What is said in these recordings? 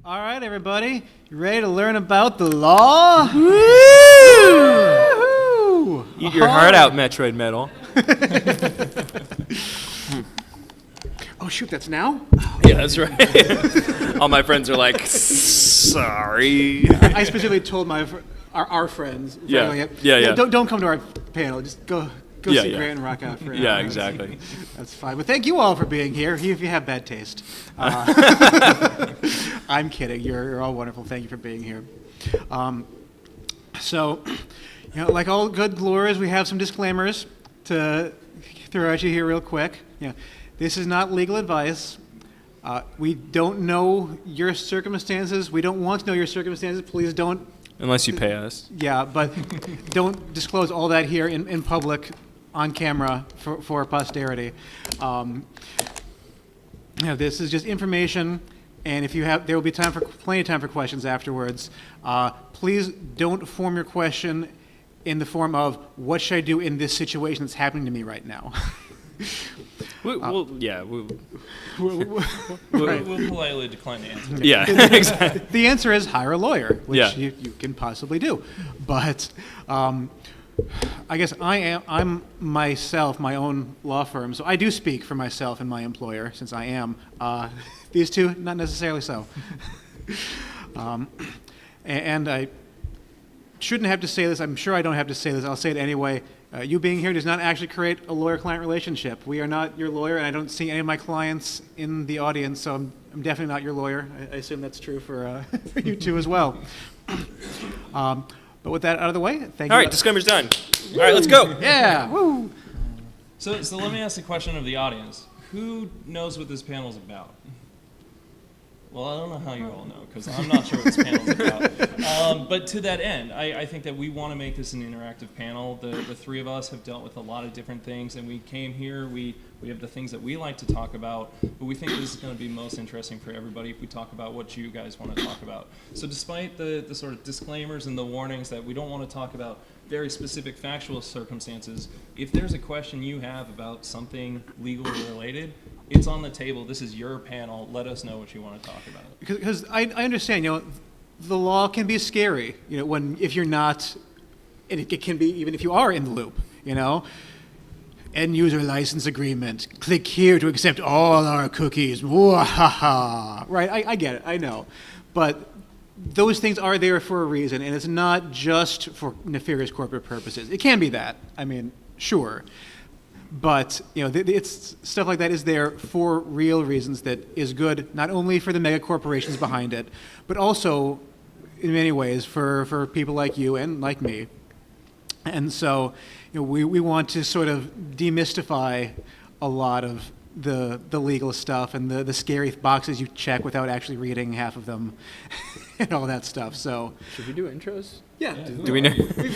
All right, everybody. You ready to learn about the law? Woo! Eat your heart out, Metroid Metal. Oh, shoot, that's now? Yeah, that's right. All my friends are like, sorry. I specifically told our friends. Yeah. Don't come to our panel. Just go see Grant and rock out for an hour. Yeah, exactly. That's fine. But thank you all for being here, if you have bad taste. I'm kidding. You're all wonderful. Thank you for being here. So, like all good lawyers, we have some disclaimers to throw at you here real quick. This is not legal advice. We don't know your circumstances. We don't want to know your circumstances. Please don't. Unless you pay us. Yeah, but don't disclose all that here in public, on camera, for posterity. This is just information, and there will be plenty of time for questions afterwards. Please don't form your question in the form of, what should I do in this situation that's happening to me right now? We'll politely decline the answer. Yeah, exactly. The answer is hire a lawyer, which you can possibly do. But I guess I'm myself, my own law firm, so I do speak for myself and my employer, since I am. These two, not necessarily so. And I shouldn't have to say this. I'm sure I don't have to say this. I'll say it anyway. You being here does not actually create a lawyer-client relationship. We are not your lawyer, and I don't see any of my clients in the audience, so I'm definitely not your lawyer. I assume that's true for you two as well. But with that out of the way, thank you. All right, disclaimer's done. All right, let's go. Yeah. Woo. So let me ask the question of the audience. Who knows what this panel's about? Well, I don't know how you all know, because I'm not sure what this panel's about. But to that end, I think that we want to make this an interactive panel. The three of us have dealt with a lot of different things, and we came here, we have the things that we like to talk about, but we think this is going to be most interesting for everybody if we talk about what you guys want to talk about. So despite the sort of disclaimers and the warnings that we don't want to talk about very specific factual circumstances, if there's a question you have about something legal related, it's on the table. This is your panel. Let us know what you want to talk about. Because I understand, the law can be scary, if you're not, and it can be even if you are in the loop, End user license agreement. Click here to accept all our cookies. Right, I get it, I know. But those things are there for a reason, and it's not just for nefarious corporate purposes. It can be that. I mean, sure. But it's stuff like that is there for real reasons that is good, not only for the mega corporations behind it, but also in many ways for people like you and like me. And so we want to sort of demystify a lot of the legal stuff and the scary boxes you check without actually reading half of them and all that stuff. So should we do intros? Yeah. Do we know? We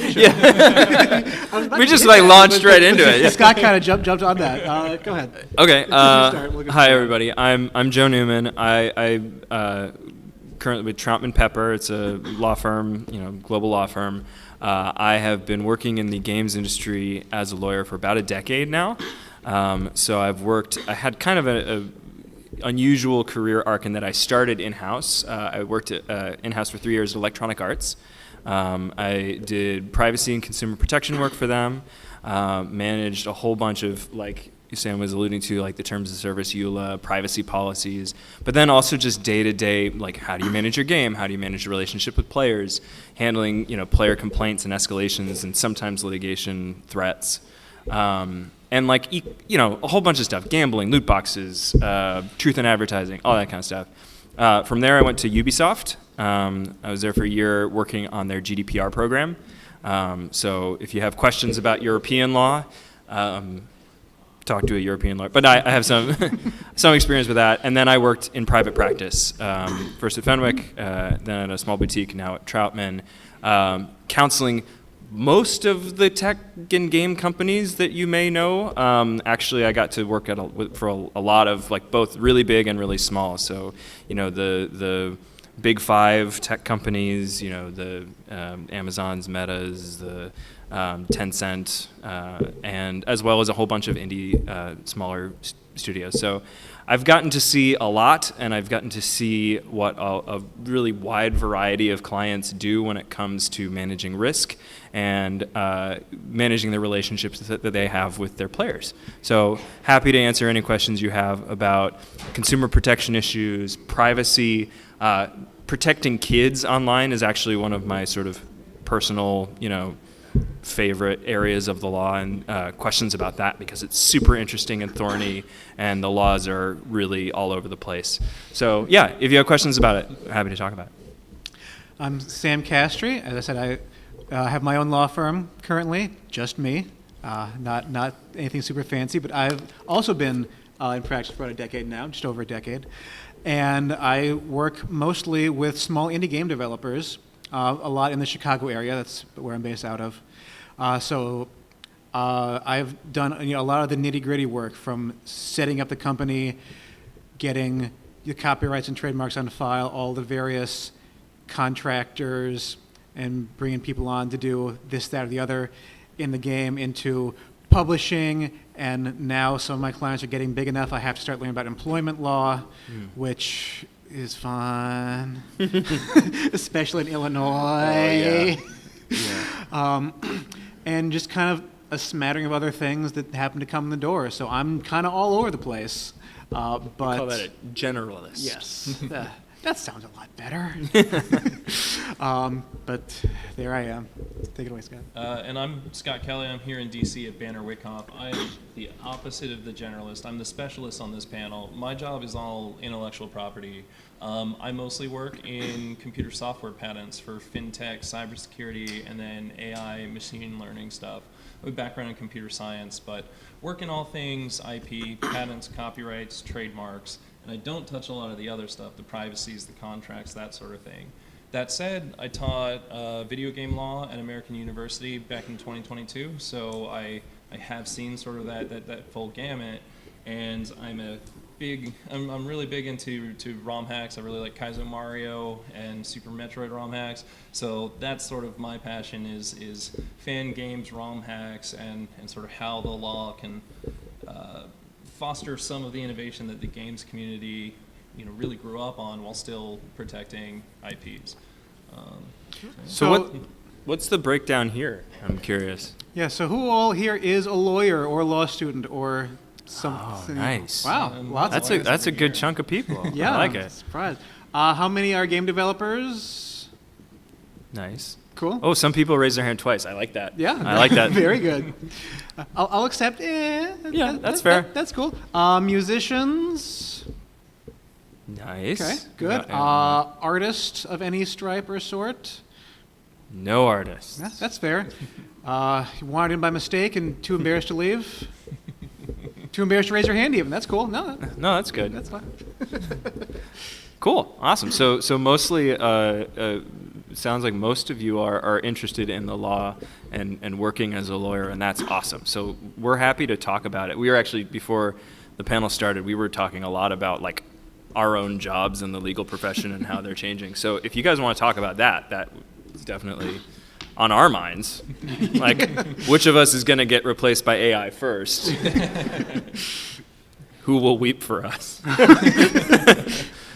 We just launched right into it. Yeah. Scott kind of jumped on that. Go ahead. Okay. Hi everybody. I'm Joe Newman. I currently with Troutman Pepper. It's a law firm, global law firm. I have been working in the games industry as a lawyer for about a decade now. So I had kind of a unusual career arc in that I started in-house. I worked in-house for 3 years at Electronic Arts. I did privacy and consumer protection work for them, managed a whole bunch of, like Sam was alluding to, like the terms of service, EULA, privacy policies, but then also just day-to-day, like how do you manage your game? How do you manage the relationship with players? Handling, player complaints and escalations and sometimes litigation threats. And a whole bunch of stuff, gambling, loot boxes, truth in advertising, all that kind of stuff. From there, I went to Ubisoft. I was there for a year working on their GDPR program. So if you have questions about European law, talk to a European lawyer. But I have some experience with that. And then I worked in private practice, first at Fenwick, then at a small boutique, now at Troutman, counseling most of the tech and game companies that you may know. Actually, I got to work for a lot of both really big and really small. So, the big five tech companies, the Amazons, Metas, the Tencent, and as well as a whole bunch of indie smaller studios. So I've gotten to see a lot, and I've gotten to see what a really wide variety of clients do when it comes to managing risk and managing the relationships that they have with their players. So happy to answer any questions you have about consumer protection issues, privacy. Protecting kids online is actually one of my sort of personal, favorite areas of the law, and questions about that because it's super interesting and thorny, and the laws are really all over the place. So yeah, if you have questions about it, happy to talk about it. I'm Sam Castree. As I said, I have my own law firm currently, just me, not anything super fancy, but I've also been in practice for about a decade now, just over a decade. And I work mostly with small indie game developers, a lot in the Chicago area. That's where I'm based out of. So I've done a lot of the nitty-gritty work, from setting up the company, getting the copyrights and trademarks on file, all the various contractors, and bringing people on to do this, that, or the other in the game, into publishing. And now some of my clients are getting big enough I have to start learning about employment law, which is fun, especially in Illinois. And just kind of a smattering of other things that happen to come in the door. So I'm kind of all over the place. But Call that a generalist. Yes, that sounds a lot better. But there I am. Take it away, Scott. And I'm Scott Kelly. I'm here in DC at Banner WITCONF. I'm the opposite of the generalist. I'm the specialist on this panel. My job is all intellectual property. I mostly work in computer software patents for fintech, cybersecurity, and then AI, machine learning stuff. I have a background in computer science, but work in all things IP, patents, copyrights, trademarks, and I don't touch a lot of the other stuff, the privacies, the contracts, that sort of thing. That said, I taught video game law at American University back in 2022, so I have seen sort of that full gamut, and I'm really big into ROM hacks. I really like Kaizo Mario and Super Metroid ROM hacks, so that's sort of my passion is fan games, ROM hacks, and sort of how the law can foster some of the innovation that the games community really grew up on while still protecting IPs. So what's the breakdown here? I'm curious. Yeah, so who all here is a lawyer or a law student or something? Oh, nice. Wow, lots of That's a good chunk of people. Yeah, I like I'm it. surprised. How many are game developers? Nice. Cool. Oh, some people raise their hand twice. I like that. Yeah, I like that. Very good. I'll accept. Yeah, that's fair. That's cool. Musicians. Nice. Okay, good. Yeah. Artists of any stripe or sort. No artists. Yeah, that's fair. You wanted in by mistake and too embarrassed to leave. Too embarrassed to raise your hand even. That's cool. No, No, that's good. that's fine. Cool. Awesome. So mostly, sounds like most of you are interested in the law and working as a lawyer, and that's awesome. So we're happy to talk about it. We were actually, before the panel started, we were talking a lot about like our own jobs in the legal profession and how they're changing. So if you guys want to talk about that is definitely on our minds. Like, which of us is going to get replaced by AI first? Who will weep for us?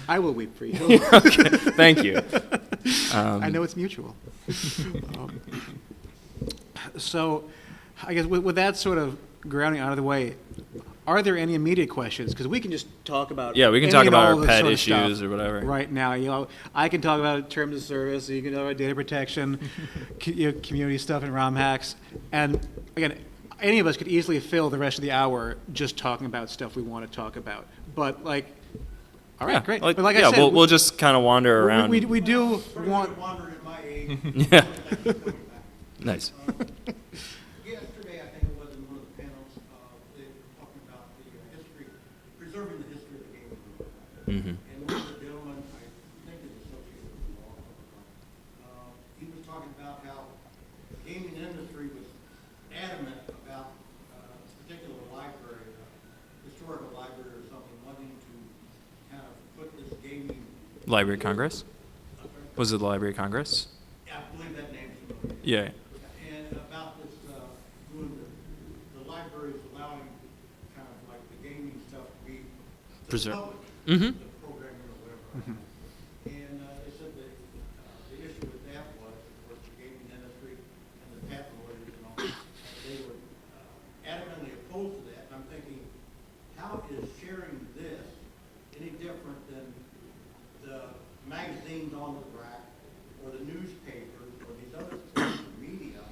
I will weep for you. Okay, thank you. I know it's mutual. So, I guess with that sort of grounding out of the way, are there any immediate questions? Because we can just talk about Yeah, we can any talk and about all our this pet sort of issues stuff or whatever. right now. I can talk about terms of service. You can talk about data protection, community stuff, and ROM hacks. And again, any of us could easily fill the rest of the hour just talking about stuff we want to talk about. But all right, Yeah, great. Like, But like yeah, I said, we'll just kind of wander around. we do want. Wandering at my age. Yeah. Nice. Yesterday, I think it was in one of the panels, they were talking about the history, preserving the history of the game. Mm-hmm. And one of the gentlemen, I think is associated with the law, he was talking about how the gaming industry was adamant about a particular library, historical library or something, wanting to kind of put this gaming. Library of Congress? Was it the Library of Congress? I believe that name's familiar. Yeah. And about this, doing the libraries allowing kind of like the gaming stuff to be preserve. the programming or whatever. And they said that the issue with that was, of course, the gaming industry and the patent lawyers and all, they were adamantly opposed to that. And I'm thinking, how is sharing this any different than the magazines on the rack or the newspapers or these other pieces of media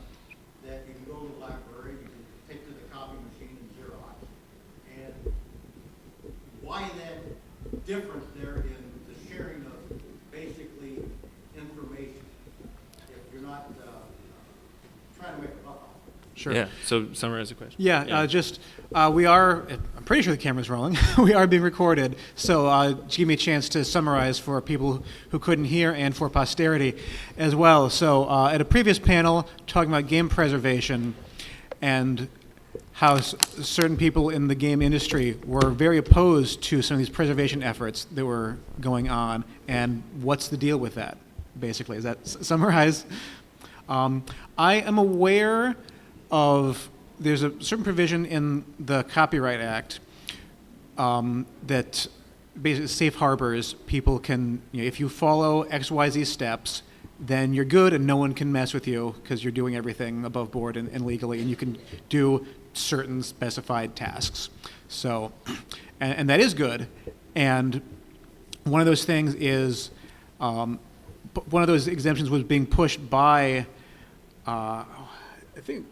that you can go to the library, you can take to the copy machine and Xerox? And why that difference there in the sharing of basically information if you're not trying to make a buck off it? Sure. Yeah. So summarize the question. Yeah, we are, I'm pretty sure the camera's rolling. We are being recorded. So just give me a chance to summarize for people who couldn't hear and for posterity as well. So at a previous panel, talking about game preservation and how certain people in the game industry were very opposed to some of these preservation efforts that were going on, and what's the deal with that, basically. Is that summarized? I am aware of, there's a certain provision in the Copyright Act that basically safe harbors people can, if you follow XYZ steps, then you're good and no one can mess with you because you're doing everything above board and legally, and you can do certain specified tasks. So, and that is good. And one of those things is, one of those exemptions was being pushed by, I think,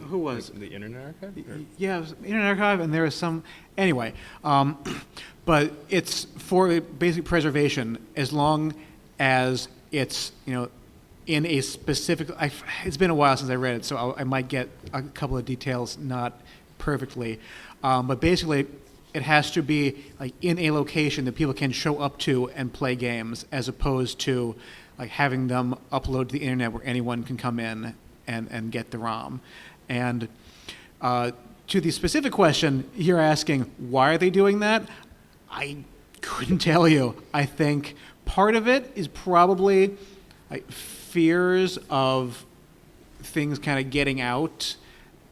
who was? The Internet Archive? Yeah, it was Internet Archive, and there was some, anyway. But it's for basic preservation as long as it's, in a specific, it's been a while since I read it, so I might get a couple of details not perfectly. But basically, it has to be like in a location that people can show up to and play games, as opposed to like having them upload to the internet where anyone can come in and get the ROM. And to the specific question you're asking, why are they doing that? I couldn't tell you. I think part of it is probably like fears of things kind of getting out.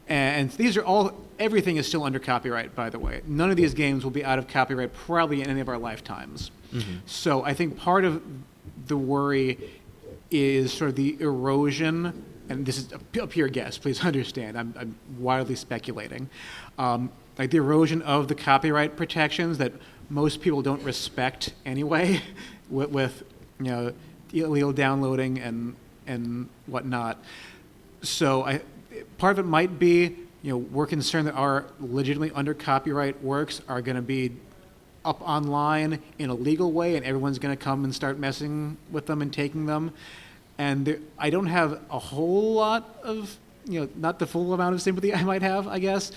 And these are all, everything is still under copyright, by the way. None of these games will be out of copyright probably in any of our lifetimes. Mm-hmm. So I think part of the worry is sort of the erosion, and this is a pure guess, please understand, I'm wildly speculating, like the erosion of the copyright protections that most people don't respect anyway with illegal downloading and whatnot. So part of it might be, we're concerned that our legitimately under copyright works are going to be up online in a legal way, and everyone's going to come and start messing with them and taking them. And I don't have a whole lot of, not the full amount of sympathy I might have, I guess,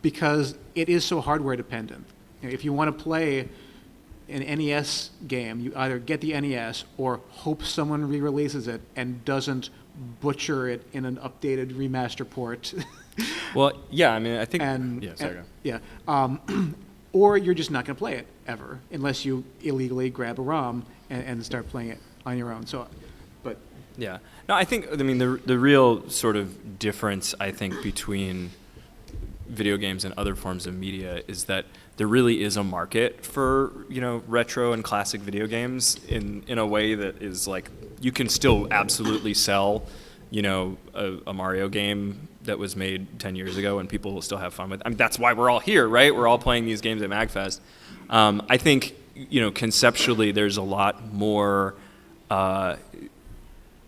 because it is so hardware dependent. If you want to play an NES game, you either get the NES or hope someone re-releases it and doesn't butcher it in an updated remaster port. Well, yeah, I mean, I think... Or you're just not going to play it ever unless you illegally grab a ROM and start playing it on your own. So, but... Yeah. No, I think, the real sort of difference, I think, between video games and other forms of media is that there really is a market for, retro and classic video games in a way that is like, you can still absolutely sell, a Mario game that was made 10 years ago and people will still have fun with it. I mean, that's why we're all here, right? We're all playing these games at MAGFest. I think, conceptually there's a lot more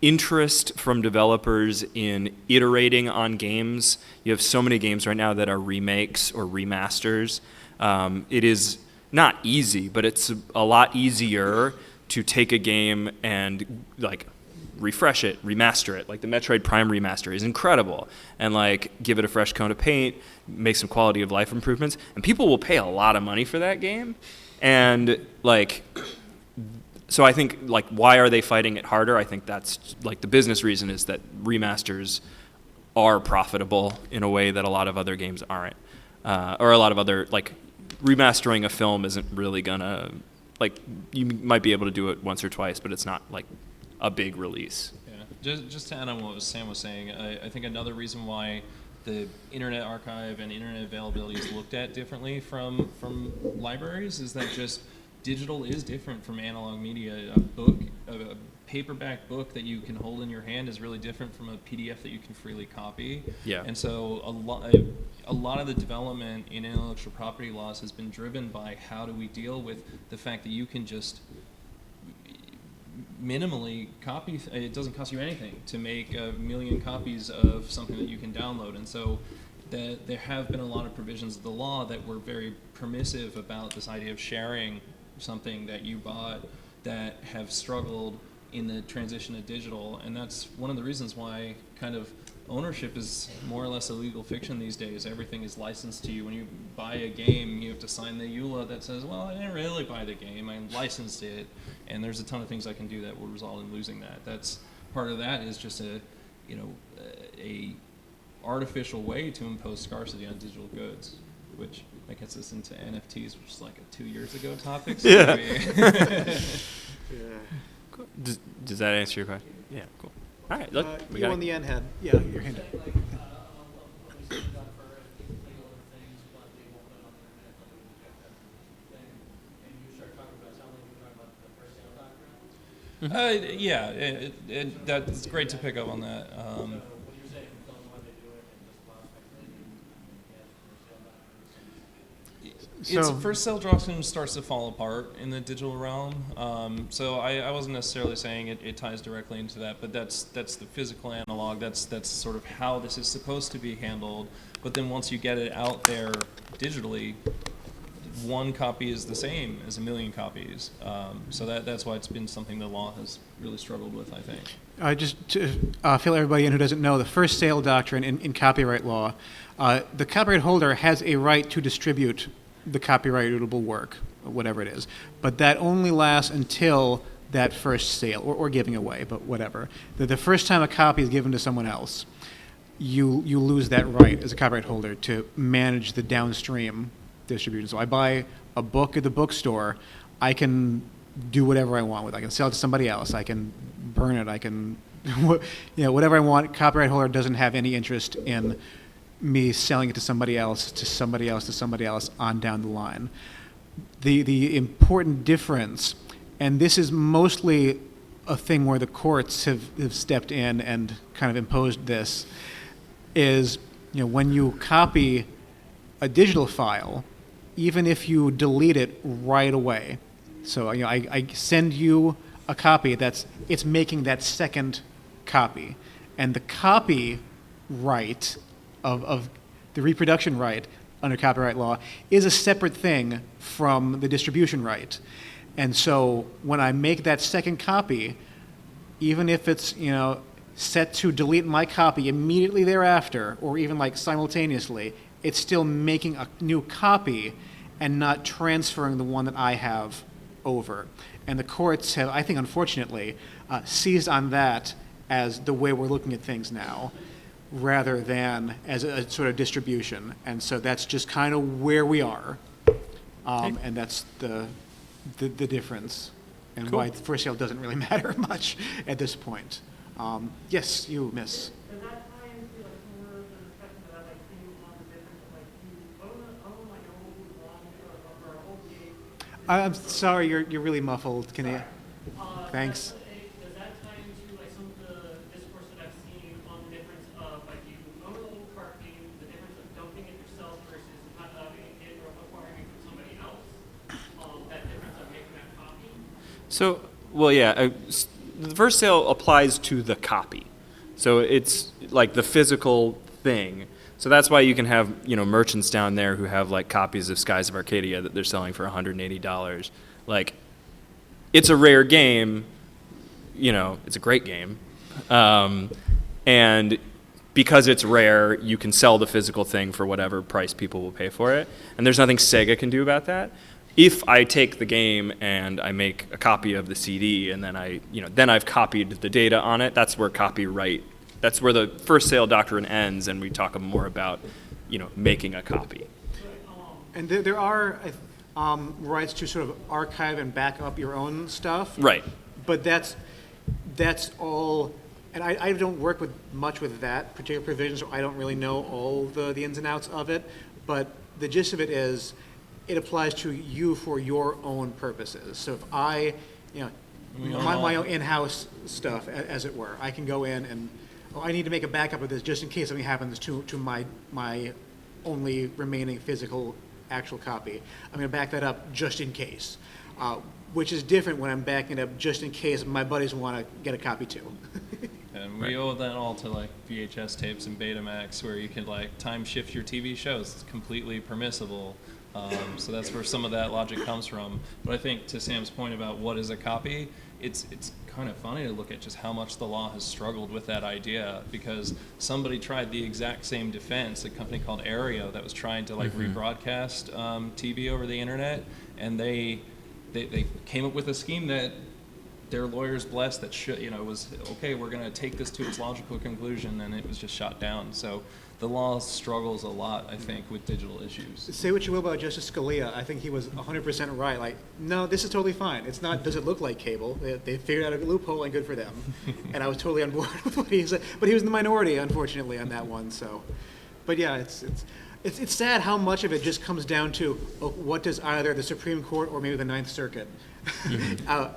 interest from developers in iterating on games. You have so many games right now that are remakes or remasters. It is not easy, but it's a lot easier to take a game and refresh it, remaster it. Like the Metroid Prime remaster is incredible, and give it a fresh coat of paint, make some quality of life improvements, and people will pay a lot of money for that game. And so I think why are they fighting it harder? I think that's the business reason is that remasters are profitable in a way that a lot of other games aren't, or a lot of other remastering a film isn't really gonna you might be able to do it once or twice, but it's not a big release. Yeah, just to add on what Sam was saying, I think another reason why the Internet Archive and internet availability is looked at differently from libraries is that just digital is different from analog media. A paperback book that you can hold in your hand is really different from a PDF that you can freely copy. Yeah. And so a lot of the development in intellectual property laws has been driven by how do we deal with the fact that you can just minimally copy, it doesn't cost you anything to make 1 million copies of something that you can download. And so there have been a lot of provisions of the law that were very permissive about this idea of sharing something that you bought that have struggled in the transition to digital. And that's one of the reasons why kind of ownership is more or less a legal fiction these days. Everything is licensed to you. When you buy a game, you have to sign the EULA that says, well, I didn't really buy the game, I licensed it, and there's a ton of things I can do that will result in losing that. That's part of that is just a artificial way to impose scarcity on digital goods, which that gets us into NFTs, which is like a 2 years ago topic. So Yeah. Cool. Does that answer your question? Yeah, cool. All right, look, we You got on it. the end had, your hand up. Yeah, that's great to pick up on that. Its first sale doctrine starts to fall apart in the digital realm. So I wasn't necessarily saying it ties directly into that, but that's the physical analog. That's sort of how this is supposed to be handled. But then once you get it out there digitally, one copy is the same as 1 million copies. So that's why it's been something the law has really struggled with, I think. Just to fill everybody in who doesn't know, the first sale doctrine in copyright law, the copyright holder has a right to distribute the copyrightable work, whatever it is. But that only lasts until that first sale, or giving away, but whatever. The first time a copy is given to someone else, you lose that right as a copyright holder to manage the downstream distribution. So I buy a book at the bookstore, I can do whatever I want with it. I can sell it to somebody else, I can burn it, I can, whatever I want. Copyright holder doesn't have any interest in me selling it to somebody else, to somebody else, to somebody else on down the line. The important difference, and this is mostly a thing where the courts have stepped in and kind of imposed this, is when you copy a digital file, even if you delete it right away. So I send you a copy it's making that second copy, and the copy right of the reproduction right under copyright law is a separate thing from the distribution right. And so when I make that second copy, even if it's set to delete my copy immediately thereafter, or even like simultaneously, it's still making a new copy and not transferring the one that I have over. And the courts have, I think unfortunately, seized on that as the way we're looking at things now, rather than as a sort of distribution. And so that's just kind of where we are. And that's the difference, and Cool. why first sale doesn't really matter much at this point. Yes, you, miss. Does that tie into like some of the discussion that I'd like to see on the difference of like you own like your own long or a whole game? I'm sorry, you're really muffled. Can you? Thanks. Does that tie into like some of the discourse that I've seen on the difference of like you own a little card game, the difference of dumping it yourself versus not having it or acquiring it from somebody else? That difference of making that copy. So, well, yeah, the first sale applies to the copy. So it's like the physical thing. So that's why you can have, merchants down there who have like copies of Skies of Arcadia that they're selling for $180. Like, it's a rare game, it's a great game. And because it's rare, you can sell the physical thing for whatever price people will pay for it. And there's nothing Sega can do about that. If I take the game and I make a copy of the CD and then then I've copied the data on it, that's where that's where the first sale doctrine ends, and we talk more about, making a copy. And there are rights to sort of archive and back up your own stuff. Right. But that's all and I don't work much with that particular provision, so I don't really know all the ins and outs of it. But the gist of it is, it applies to you for your own purposes. So if I, my own in-house stuff, as it were, I can go in and, I need to make a backup of this just in case something happens to my only remaining physical actual copy. I'm going to back that up just in case, which is different when I'm backing it up just in case my buddies want to get a copy too. And we owe that all to like VHS tapes and Betamax, where you can like time shift your TV shows. It's completely permissible. So that's where some of that logic comes from. But I think to Sam's point about what is a copy, it's kind of funny to look at just how much the law has struggled with that idea, because somebody tried the exact same defense, a company called Aereo that was trying to like rebroadcast TV over the internet, and they came up with a scheme that their lawyers blessed that was okay, we're going to take this to its logical conclusion, and it was just shot down. So the law struggles a lot, I think, with digital issues. Say what you will about Justice Scalia, I think he was 100% right. Like, no, this is totally fine. It's not, does it look like cable? They figured out a loophole, and good for them. And I was totally on board with what he said. But he was in the minority, unfortunately, on that one. So, but yeah, it's sad how much of it just comes down to what does either the Supreme Court or maybe the Ninth Circuit,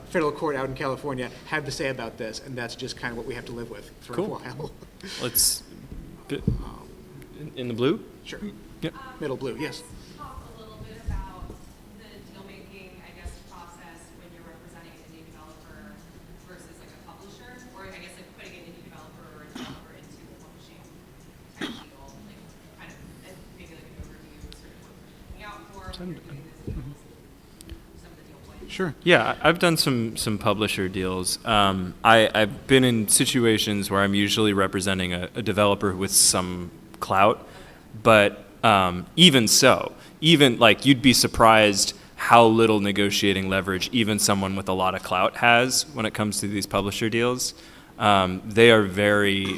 federal court out in California, have to say about this, and that's just kind of what we have to live with for a while. Let's in the blue. Sure. Yep. Middle blue. Yes. Talk a little bit about the deal-making, I guess, process when you're representing an indie developer versus like a publisher, or I guess like putting an indie developer or a developer into a publishing type deal, like kind of maybe like an overview of sort of what you're looking out for when you're doing this deals, some of the deal points. Sure. Yeah, I've done some publisher deals. I've been in situations where I'm usually representing a developer with some clout, but even so, even like you'd be surprised how little negotiating leverage even someone with a lot of clout has when it comes to these publisher deals. They are very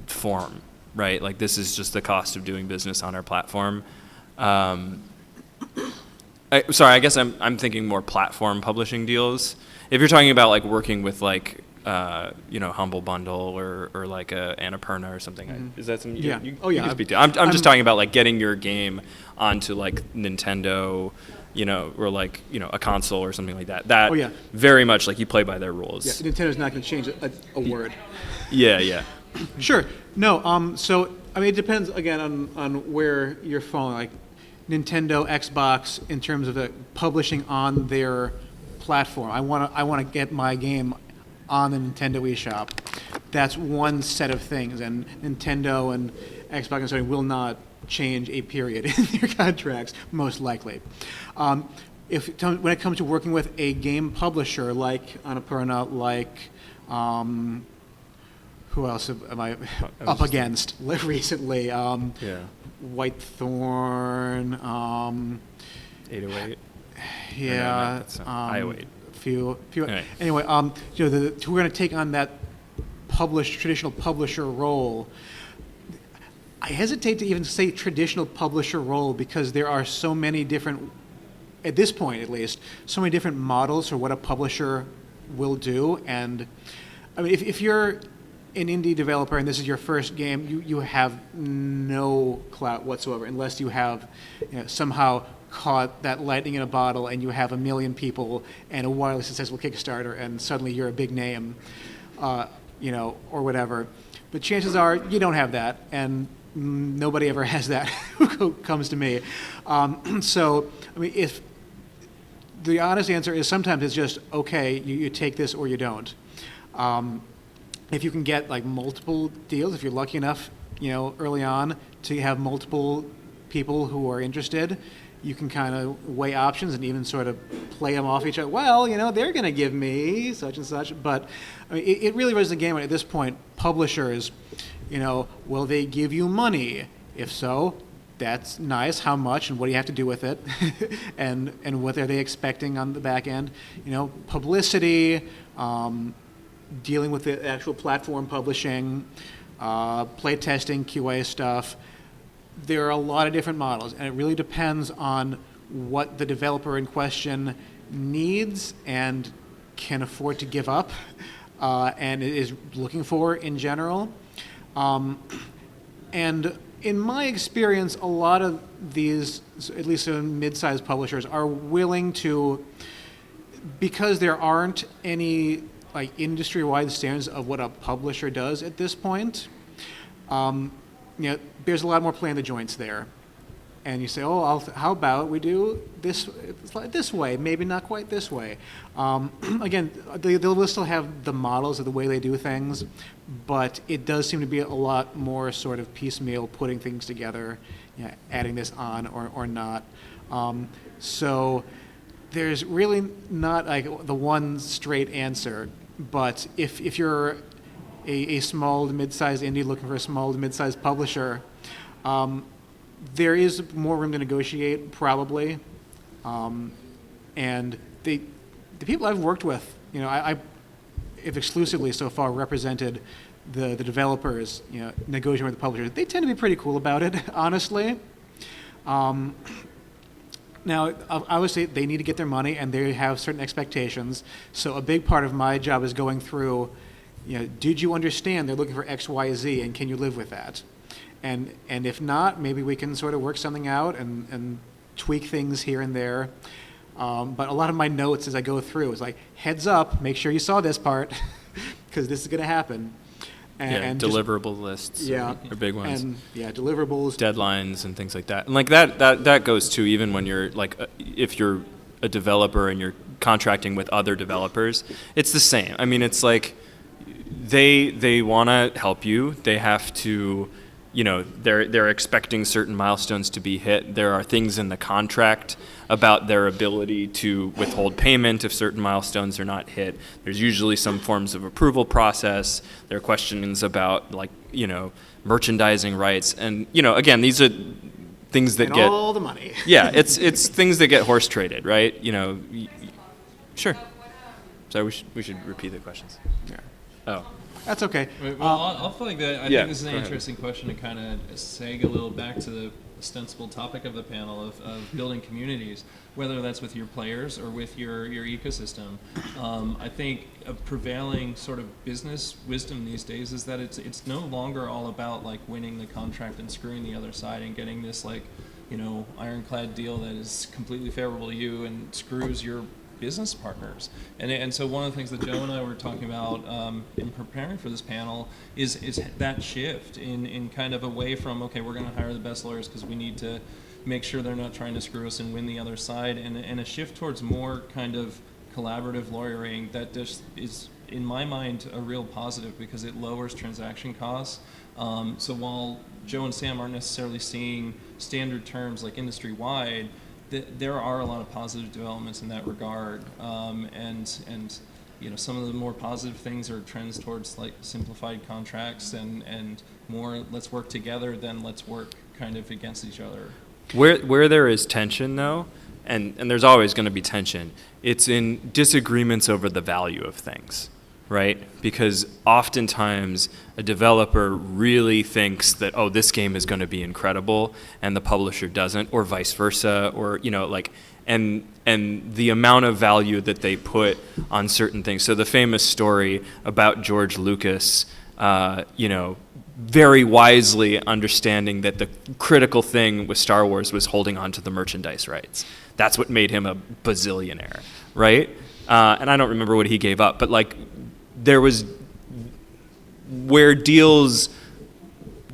form, right? Like this is just the cost of doing business on our platform. Sorry, I guess I'm thinking more platform publishing deals. If you're talking about like working with like Humble Bundle or like a Annapurna or something. Is that something Yeah. you Oh, yeah. can speak to? I'm just talking about like getting your game onto like Nintendo, or like, a console or something like that. That very much like you play by their rules. Yeah, Nintendo's not going to change a word. Yeah. Sure. No. So I mean, it depends again on where you're falling. Like Nintendo, Xbox, in terms of the publishing on their platform. I want to get my game on the Nintendo eShop. That's one set of things, and Nintendo and Xbox and Sony will not change a period in their contracts, most likely. When it comes to working with a game publisher like Annapurna, like who else am I up against recently? Whitethorn. 808. Yeah. I08. Few. Anyway, We're going to take on that traditional publisher role. I hesitate to even say traditional publisher role because there are so many different, at this point at least, so many different models for what a publisher will do. And I mean, if you're an indie developer and this is your first game, you have no clout whatsoever unless you have somehow caught that lightning in a bottle and you have 1 million people and a wildly successful Kickstarter and suddenly you're a big name, or whatever. But chances are you don't have that, and nobody ever has that who comes to me. So, I mean, if the honest answer is sometimes it's just, okay, you take this or you don't. If you can get like multiple deals, if you're lucky enough, early on to have multiple people who are interested, you can kind of weigh options and even sort of play them off each other. Well, they're going to give me such and such. But I mean, it really was the game at this point. Publishers, will they give you money? If so, that's nice. How much and what do you have to do with it? and what are they expecting on the back end? Publicity, dealing with the actual platform publishing, play testing, QA stuff. There are a lot of different models, and it really depends on what the developer in question needs and can afford to give up. and is looking for in general. And in my experience, a lot of these, at least mid-sized publishers, are willing to, because there aren't any like industry-wide standards of what a publisher does at this point. There's a lot more play in the joints there. And you say, how about we do this this way, maybe not quite this way. Again, they'll still have the models of the way they do things, but it does seem to be a lot more sort of piecemeal, putting things together, adding this on or not. So there's really not like the one straight answer, but if you're a small to mid-sized indie looking for a small to mid-sized publisher, there is more room to negotiate, probably, and the people I've worked with, I have exclusively so far represented the developers, negotiating with the publishers. They tend to be pretty cool about it, honestly. Now, obviously, they need to get their money, and they have certain expectations. So a big part of my job is going through, did you understand they're looking for X, Y, Z, and can you live with that? And if not, maybe we can sort of work something out and tweak things here and there. But a lot of my notes as I go through is like, heads up, make sure you saw this part, because this is going to happen. And deliverable lists are big ones. And deliverables. Deadlines and things like that. And like that goes too, even when you're like, if you're a developer and you're contracting with other developers, it's the same. I mean, it's like they want to help you. They have to, they're expecting certain milestones to be hit. There are things in the contract about their ability to withhold payment if certain milestones are not hit. There's usually some forms of approval process. There are questions about merchandising rights. And, again, these are things that get all the money. Yeah, it's things that get horse traded, right? Sure. Sorry, we should repeat the questions. Yeah. Oh. That's okay. Well, I'll flag that. I think this is an interesting question to kind of seg a little back to the ostensible topic of the panel of building communities, whether that's with your players or with your ecosystem. I think a prevailing sort of business wisdom these days is that it's no longer all about like winning the contract and screwing the other side and getting this like, ironclad deal that is completely favorable to you and screws your business partners. And so one of the things that Joe and I were talking about in preparing for this panel is that shift in kind of away from, okay, we're going to hire the best lawyers because we need to make sure they're not trying to screw us and win the other side, and a shift towards more kind of collaborative lawyering that just is, in my mind, a real positive because it lowers transaction costs. So while Joe and Sam aren't necessarily seeing standard terms like industry-wide, there are a lot of positive developments in that regard, and some of the more positive things are trends towards like simplified contracts and more let's work together than let's work kind of against each other. Where there is tension though, and there's always going to be tension, it's in disagreements over the value of things. Right? Because oftentimes a developer really thinks that, this game is going to be incredible, and the publisher doesn't, or vice versa, or, and the amount of value that they put on certain things. So the famous story about George Lucas, very wisely understanding that the critical thing with Star Wars was holding on to the merchandise rights. That's what made him a bazillionaire, right? And I don't remember what he gave up, but like, there was where deals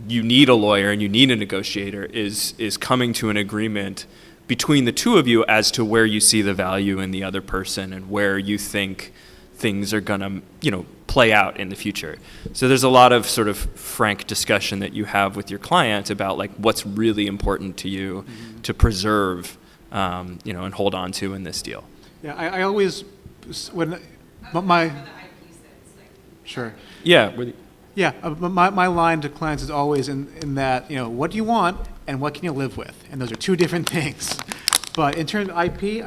you need a lawyer and you need a negotiator is coming to an agreement between the two of you as to where you see the value in the other person and where you think things are going to play out in the future. So there's a lot of sort of frank discussion that you have with your client about like what's really important to you to preserve and hold on to in this deal. Yeah, I always my Sure. Yeah. Yeah. My line to clients is always in that, what do you want and what can you live with? And those are two different things. But in terms of IP,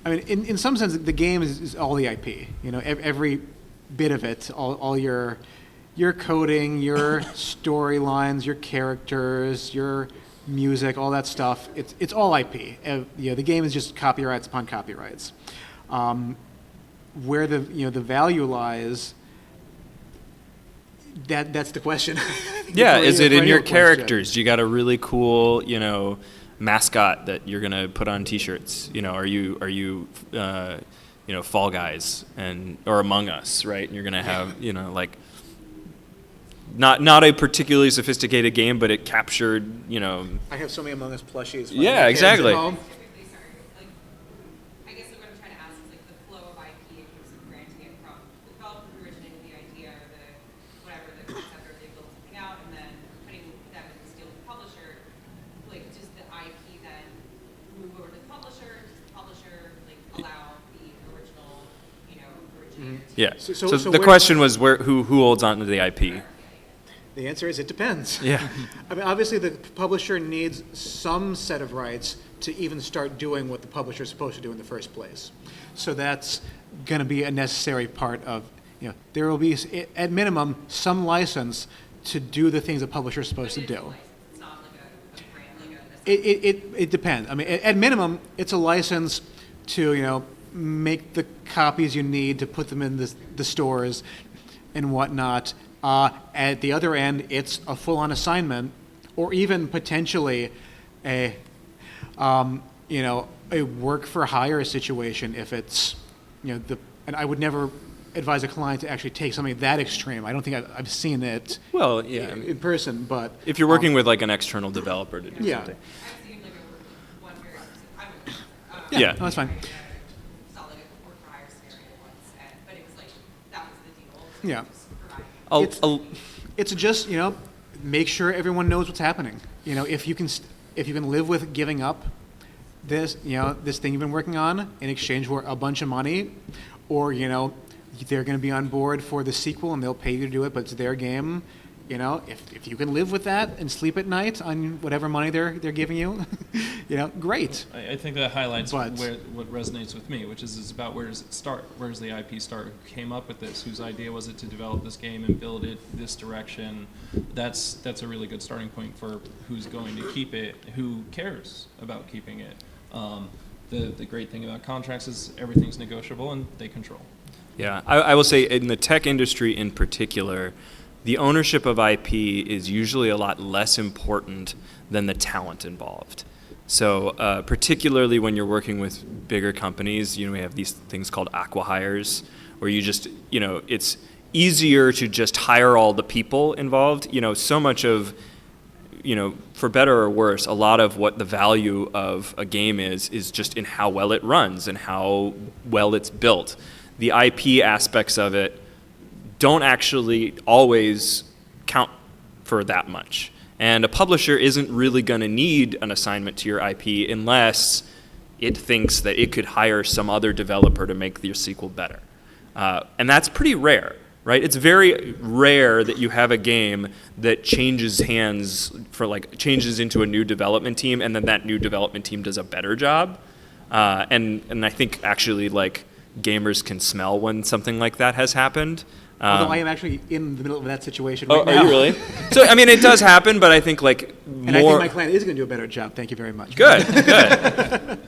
in some sense, the game is all the IP. Every bit of it, all your coding, your storylines, your characters, your music, all that stuff. It's all IP. The game is just copyrights upon copyrights. where the value lies, that's the question. Yeah, It's is a it in your perennial question. characters? You got a really cool, mascot that you're gonna put on T-shirts. Are you Fall Guys or Among Us, right? And you're gonna have like not a particularly sophisticated game, but it captured I have so many Among Us plushies. for Yeah, my kids exactly. at home. Specifically, sorry, like, I guess what I'm trying to ask is like the flow of IP in terms of granting it from the developer who originated the idea or the whatever the concept, or they build something out and then putting them in this deal with the publisher. Like, does the IP then move over to the publisher? Does the publisher like allow the original, originator? Yeah. So the where- question was who holds on to the IP? The answer is it depends. Yeah. I mean, obviously, the publisher needs some set of rights to even start doing what the publisher is supposed to do in the first place. So that's going to be a necessary part of, there will be, at minimum, some license to do the things the publisher is supposed to do. It's not like a brand, like a It depends. I mean, at minimum, it's a license to, make the copies you need to put them in the stores and whatnot. At the other end, it's a full-on assignment, or even potentially a work-for-hire situation if it's, and I would never advise a client to actually take something that extreme. I don't think I've seen it Well, yeah. I mean, in person, but if you're working with like an external developer to do yeah. something. I've seen like one very specific, Yeah. No, that's fine. saw like a work for hire scenario once, but it was like that was the deal. So Yeah. just providing. It's just make sure everyone knows what's happening. If you can live with giving up this thing you've been working on in exchange for a bunch of money, or they're going to be on board for the sequel and they'll pay you to do it, but it's their game. If you can live with that and sleep at night on whatever money they're giving you, great. I think that highlights But- what resonates with me, which is about where does it start? Where does the IP start? Who came up with this? Whose idea was it to develop this game and build it this direction? That's a really good starting point for who's going to keep it, who cares about keeping it. The great thing about contracts is everything's negotiable and they control. Yeah, I will say in the tech industry in particular, the ownership of IP is usually a lot less important than the talent involved. So particularly when you're working with bigger companies, we have these things called acqui-hires, where you just, it's easier to just hire all the people involved. So much of, for better or worse, a lot of what the value of a game is just in how well it runs and how well it's built. The IP aspects of it don't actually always count for that much. And a publisher isn't really going to need an assignment to your IP unless it thinks that it could hire some other developer to make your sequel better. And that's pretty rare, right? It's very rare that you have a game that changes hands changes into a new development team, and then that new development team does a better job. And I think actually gamers can smell when something like that has happened. Although I am actually in the middle of that situation Oh, right now. are you really? So, I mean, it does happen, but I think And I think my client is going to do a better job. Thank you very much. Good.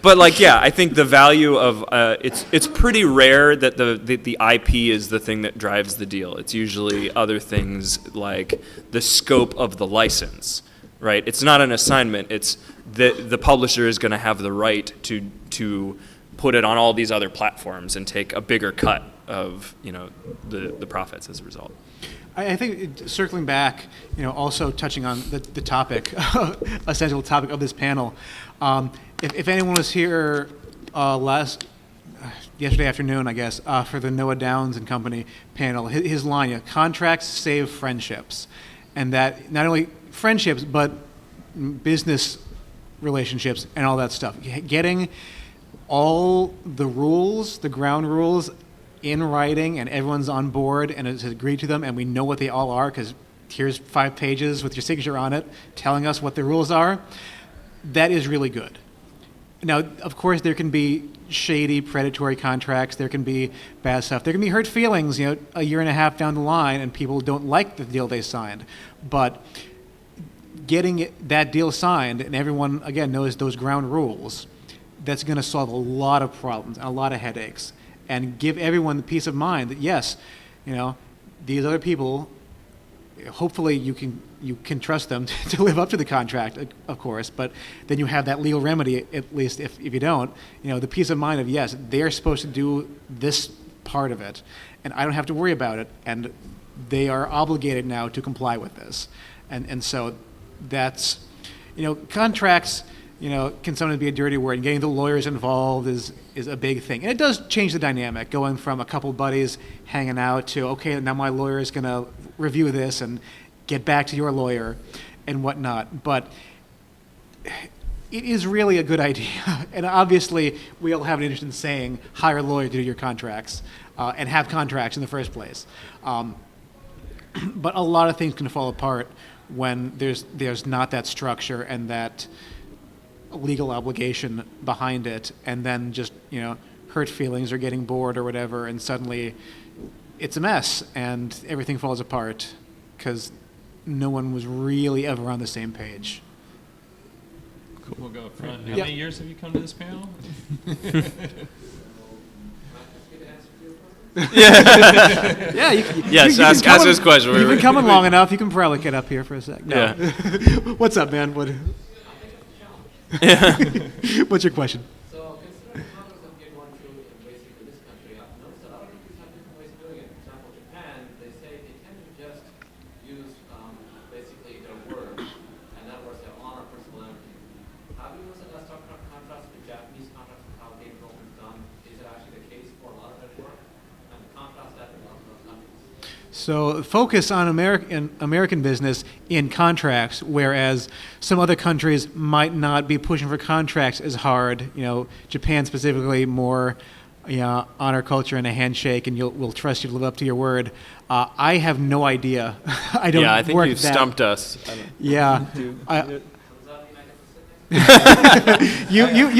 But I think the value of it's pretty rare that the IP is the thing that drives the deal. It's usually other things like the scope of the license, right? It's not an assignment. It's the publisher is going to have the right to put it on all these other platforms and take a bigger cut of the profits as a result. I think circling back, also touching on the topic, essential topic of this panel. If anyone was here yesterday afternoon, I guess, for the Noah Downs and Company panel, his line, contracts save friendships, and that not only friendships but business relationships and all that stuff. Getting all the rules, the ground rules, in writing, and everyone's on board and has agreed to them, and we know what they all are because here's 5 pages with your signature on it telling us what the rules are. That is really good. Now, of course, there can be shady, predatory contracts. There can be bad stuff. There can be hurt feelings, a year and a half down the line, and people don't like the deal they signed. But getting that deal signed, and everyone, again, knows those ground rules, that's going to solve a lot of problems and a lot of headaches. and give everyone the peace of mind that yes, these other people, hopefully you can trust them to live up to the contract, of course, but then you have that legal remedy, at least if you don't, the peace of mind of yes, they're supposed to do this part of it, and I don't have to worry about it, and they are obligated now to comply with this. And so that's, contracts, can sometimes be a dirty word, and getting the lawyers involved is a big thing. And it does change the dynamic, going from a couple buddies hanging out to, okay, now my lawyer is going to review this and get back to your lawyer and whatnot. But it is really a good idea. And obviously, we all have an interest in saying, hire a lawyer to do your contracts and have contracts in the first place. But a lot of things can fall apart when there's not that structure and that legal obligation behind it, and then just hurt feelings or getting bored or whatever, and suddenly it's a mess and everything falls apart because no one was really ever on the same page. Cool. We'll go up front. How Yeah. many years have you come to this panel? Yeah, Yes, you've ask been coming- this question. You've been coming long enough. You can probably get up here for a sec. No. Yeah. What's up, man? What's your question? So considering how those have been going through in basically this country, I've noticed a lot of countries have different ways of doing it. For example, Japan, they say they tend to just use basically their word, and that works their honor principle and everything. Have you noticed that stark contrast with Japanese contracts with how game development is done? Is it actually the case for a lot of their work? And contrast that with a lot of those countries. So focus on American business in contracts, whereas some other countries might not be pushing for contracts as hard. Japan specifically more, honor culture and a handshake, and we'll trust you to live up to your word. I have no idea. I don't. Yeah, I think work you've that. stumped us. Yeah. You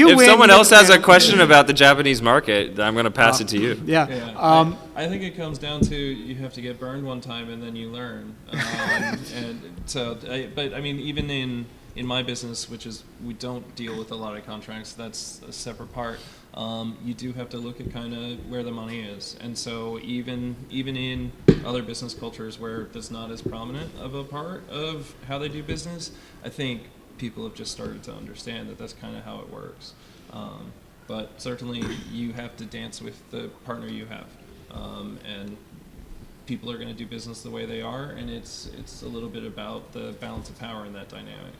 If win. someone else has a Yeah. question about the Japanese market, I'm going to pass it to you. Yeah. Yeah, I think it comes down to you have to get burned one time and then you learn. And so, but I mean, even in my business, which is we don't deal with a lot of contracts, that's a separate part. You do have to look at kind of where the money is, and so even in other business cultures where that's not as prominent of a part of how they do business, I think people have just started to understand that that's kind of how it works. But certainly you have to dance with the partner you have. And people are going to do business the way they are, and it's a little bit about the balance of power in that dynamic.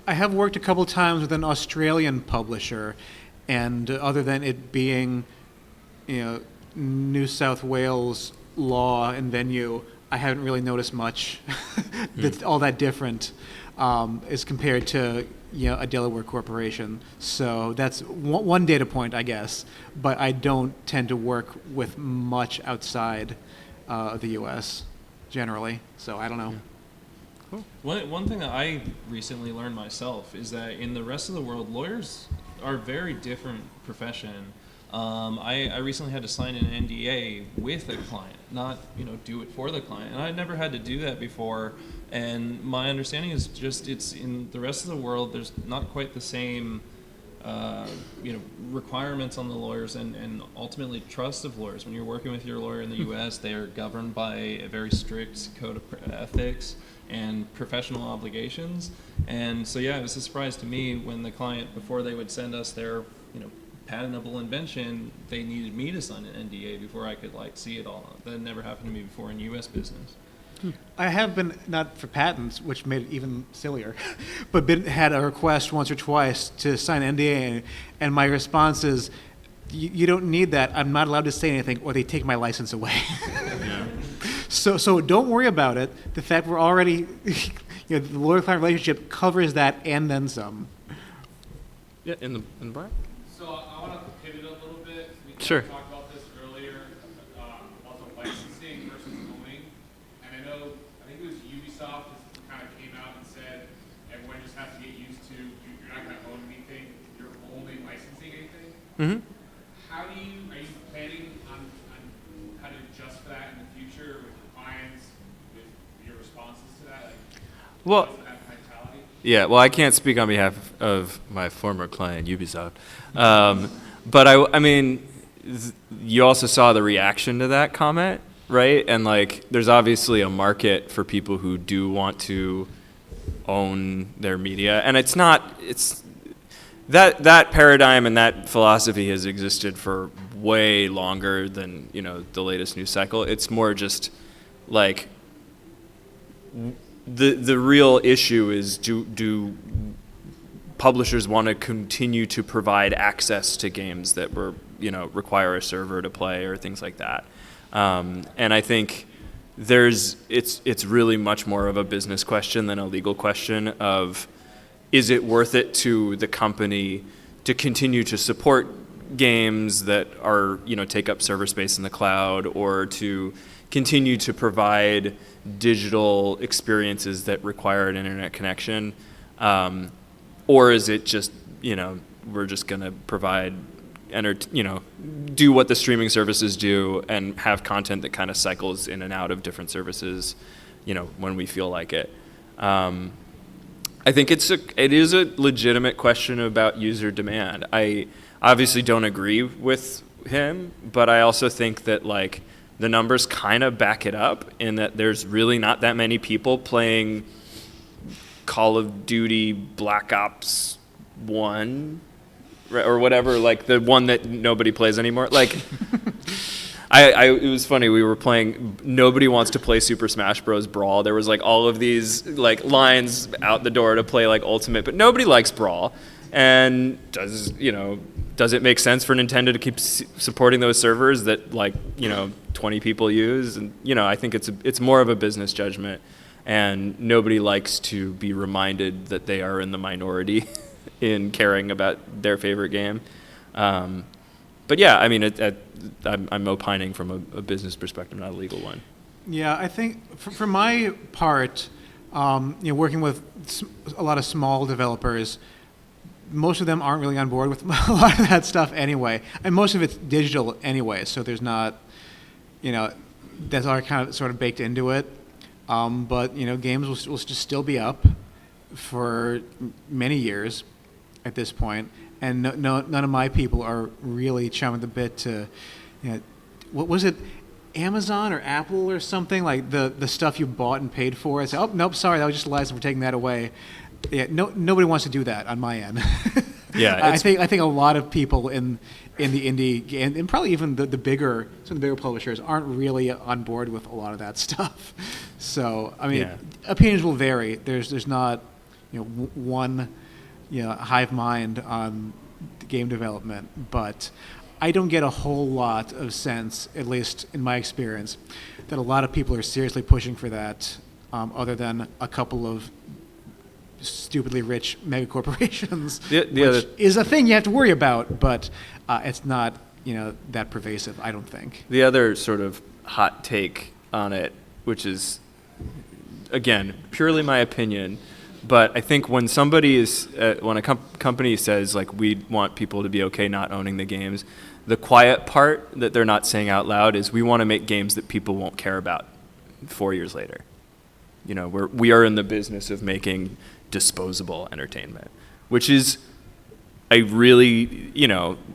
I have worked a couple times with an Australian publisher, and other than it being, New South Wales law and venue, I haven't really noticed much that's all that different as compared to a Delaware corporation. So that's one data point, I guess. But I don't tend to work with much outside of the U.S. generally. So I don't know. One thing that I recently learned myself is that in the rest of the world, lawyers are a very different profession. I recently had to sign an NDA with a client, not do it for the client, and I never had to do that before. And my understanding is just it's in the rest of the world. There's not quite the same requirements on the lawyers and ultimately trust of lawyers. When you're working with your lawyer in the U.S., they are governed by a very strict code of ethics and professional obligations. And so it was a surprise to me when the client, before they would send us their patentable invention, they needed me to sign an NDA before I could see it all. That never happened to me before in U.S. business. I have been, not for patents, which made it even sillier, but had a request once or twice to sign an NDA, and my response is, you don't need that. I'm not allowed to say anything, or they take my license away. Yeah. So don't worry about it. The fact we're already, the lawyer-client relationship covers that and then some. Yeah, in the bar? So I want to pivot a little bit. We Sure. talked about this earlier, also licensing versus owning. And I think it was Ubisoft just kind of came out and said everyone just has to get used to you're not going to own anything, you're only licensing anything. Mm-hmm. Are you planning on how to adjust for that in the future with your clients, with your responses to that? Well, What's that mentality? yeah, well, I can't speak on behalf of my former client, Ubisoft. But I mean, you also saw the reaction to that comment, right? And like, there's obviously a market for people who do want to own their media, and it's that paradigm and that philosophy has existed for way longer than, you know, the latest news cycle. It's more just like the real issue is do publishers want to continue to provide access to games that require a server to play or things like that. And I think it's really much more of a business question than a legal question of, is it worth it to the company to continue to support games that are, take up server space in the cloud, or to continue to provide digital experiences that require an internet connection? Or is it just, we're just going to provide, do what the streaming services do and have content that kind of cycles in and out of different services, when we feel like it. I think it is a legitimate question about user demand. I obviously don't agree with him, but I also think that like the numbers kind of back it up, in that there's really not that many people playing Call of Duty Black Ops 1 or whatever, like the one that nobody plays anymore. Like, it was funny, we were playing, nobody wants to play Super Smash Bros. Brawl. There was like all of these like lines out the door to play like Ultimate, but nobody likes Brawl. And does it make sense for Nintendo to keep supporting those servers that 20 people use? And I think it's more of a business judgment, and nobody likes to be reminded that they are in the minority in caring about their favorite game. But yeah, I mean, I'm opining from a business perspective, not a legal one. Yeah, I think for my part, working with a lot of small developers, most of them aren't really on board with a lot of that stuff anyway, and most of it's digital anyway. So there's not, that's all kind of sort of baked into it. But games will just still be up for many years at this point. And none of my people are really chomping the bit to, what was it, Amazon or Apple or something, like the stuff you bought and paid for. I said, oh nope, sorry, that was just a license. We're taking that away. Yeah, nobody wants to do that on my end. Yeah, I think a lot of people in the indie game, and probably even some of the bigger publishers, aren't really on board with a lot of that stuff. So I mean, opinions will vary. There's not one hive mind on game development, but I don't get a whole lot of sense, at least in my experience, that a lot of people are seriously pushing for that, other than a couple of stupidly rich mega corporations, which is a thing you have to worry about, but it's not that pervasive, I don't think. The other sort of hot take on it, which is, again, purely my opinion, but I think when when a company says like, we want people to be okay not owning the games, the quiet part that they're not saying out loud is, we want to make games that people won't care about 4 years later. We are in the business of making disposable entertainment, which is a really,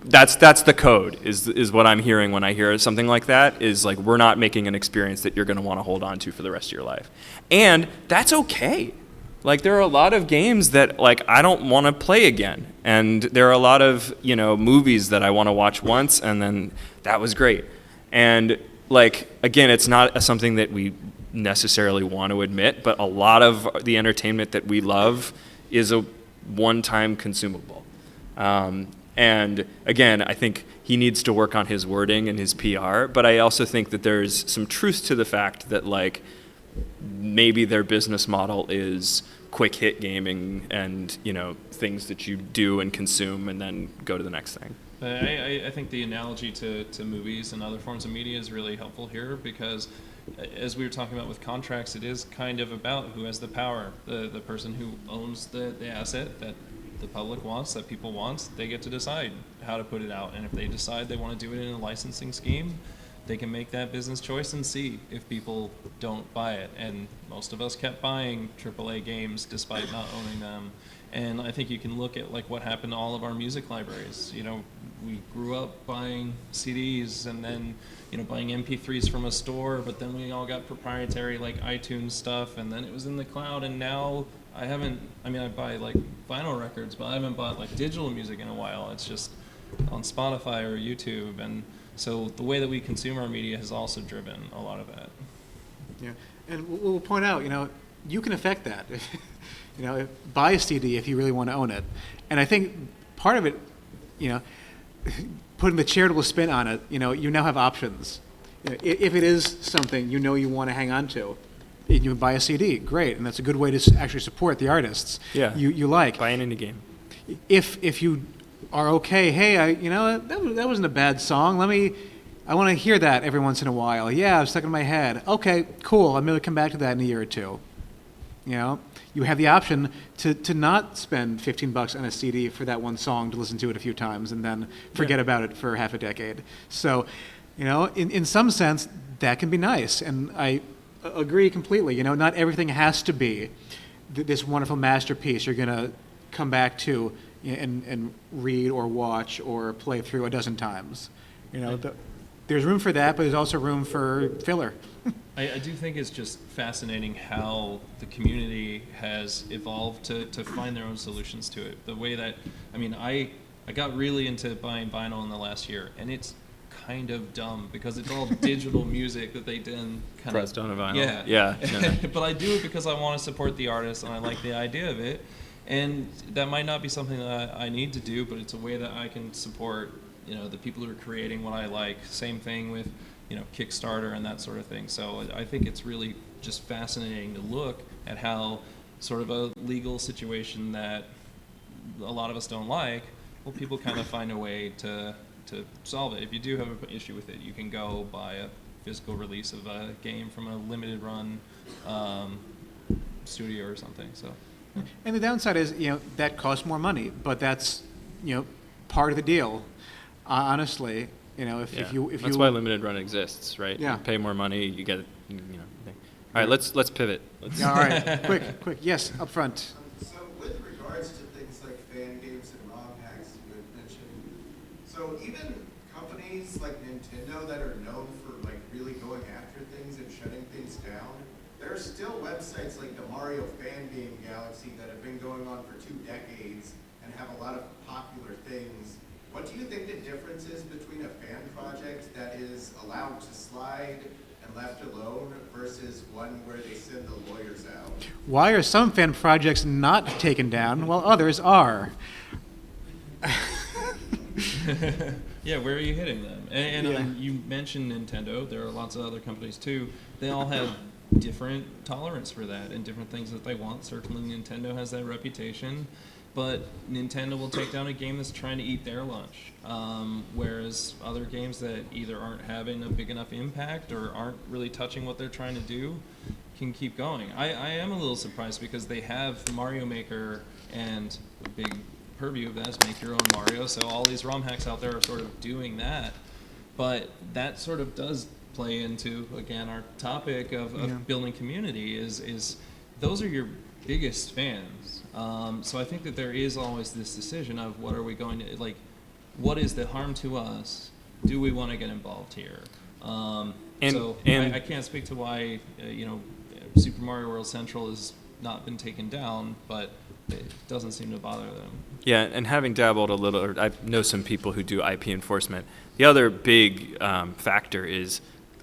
that's the code, is what I'm hearing when I hear something like that, is like, we're not making an experience that you're going to want to hold on to for the rest of your life. And that's okay. Like, there are a lot of games that like I don't want to play again, and there are a lot of movies that I want to watch once and then that was great. And like, again, it's not something that we necessarily want to admit, but a lot of the entertainment that we love is a one-time consumable. And again, I think he needs to work on his wording and his PR, but I also think that there's some truth to the fact that like, maybe their business model is quick hit gaming and things that you do and consume and then go to the next thing. I think the analogy to movies and other forms of media is really helpful here, because as we were talking about with contracts, it is kind of about who has the power. The person who owns the asset that the public wants, that people want, they get to decide how to put it out. And if they decide they want to do it in a licensing scheme, they can make that business choice and see if people don't buy it. And most of us kept buying AAA games despite not owning them. And I think you can look at like what happened to all of our music libraries. we grew up buying CDs and then, buying MP3s from a store, but then we all got proprietary like iTunes stuff, and then it was in the cloud, and now I buy like vinyl records, but I haven't bought like digital music in a while. It's just on Spotify or YouTube, and so the way that we consume our media has also driven a lot of that. Yeah, and we'll point out, you can affect that. Buy a CD if you really want to own it. And I think part of it, putting the charitable spin on it, you now have options. If it is something you want to hang on to, you buy a CD, great, and that's a good way to actually support the artists you like. Buy an indie game. If you are okay, hey, that wasn't a bad song. I want to hear that every once in a while. Yeah, it's stuck in my head. Okay, cool. I'm going to come back to that in a year or two. You have the option to not spend $15 on a CD for that one song, to listen to it a few times and then forget about it for half a decade. So, in some sense, that can be nice. And I agree completely. Not everything has to be this wonderful masterpiece you're going to come back to and read or watch or play through a dozen times. There's room for that, but there's also room for filler. I do think it's just fascinating how the community has evolved to find their own solutions to it. The way that, I got really into buying vinyl in the last year, and it's kind of dumb because it's all digital music that they then kind pressed on a vinyl. Yeah. No. But I do it because I want to support the artist and I like the idea of it. And that might not be something that I need to do, but it's a way that I can support, the people who are creating what I like. Same thing with, Kickstarter and that sort of thing. So I think it's really just fascinating to look at how sort of a legal situation that a lot of us don't like, well, people kind of find a way to solve it. If you do have an issue with it, you can go buy a physical release of a game from a limited run studio or something. So. And the downside is, that costs more money, but that's, part of the deal. Honestly, if you that's why limited run exists, right? Yeah. You pay more money, you get thing. All right, let's pivot. All right, quick, yes, up front. So with regards to things like fan games and ROM hacks you had mentioned, so even companies like Nintendo that are known for like really going after things and shutting things down, there are still websites like the Mario Fan Game Galaxy that have been going on for 2 decades and have a lot of popular things. What do you think the difference is between a fan project that is allowed to slide and left alone versus one where they send the lawyers out? Why are some fan projects not taken down while others are? Yeah, where are you hitting them? And you mentioned Nintendo. There are lots of other companies too. They all have different tolerance for that and different things that they want. Certainly Nintendo has that reputation. But Nintendo will take down a game that's trying to eat their lunch, whereas other games that either aren't having a big enough impact or aren't really touching what they're trying to do can keep going. I am a little surprised because they have Mario Maker, and a big purview of that is make your own Mario, so all these ROM hacks out there are sort of doing that. But that sort of does play into, again, our topic of building community is those are your biggest fans. So I think that there is always this decision of what are we going to, like, what is the harm to us? Do we want to get involved here? I can't speak to why, Super Mario World Central has not been taken down, but it doesn't seem to bother them. Yeah, and having dabbled a little, I know some people who do IP enforcement. The other big factor is,